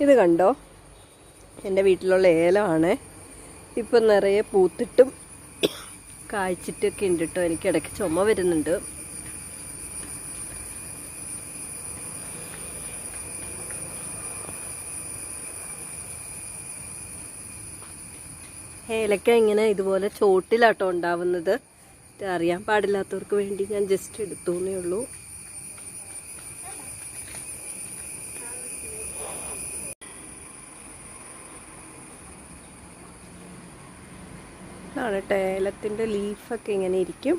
ഇത് കണ്ടോ, എൻ്റെ വീട്ടിലുള്ള ഏലമാണ്. ഇപ്പം നിറയെ പൂത്തിട്ടും കായ്ച്ചിട്ടൊക്കെ ഉണ്ട് കേട്ടോ. എനിക്ക് ഇടയ്ക്ക് ചുമ വരുന്നുണ്ട്. ഏലക്ക ഇങ്ങനെ ഇതുപോലെ ചോട്ടിലാട്ടോ ഉണ്ടാവുന്നത്. അറിയാൻ പാടില്ലാത്തവർക്ക് വേണ്ടി ഞാൻ ജസ്റ്റ് എടുത്തൂന്നേ ഉള്ളൂ. ഇതാണ് കേട്ടോ ഏലത്തിൻ്റെ ലീഫൊക്കെ ഇങ്ങനെ ഇരിക്കും.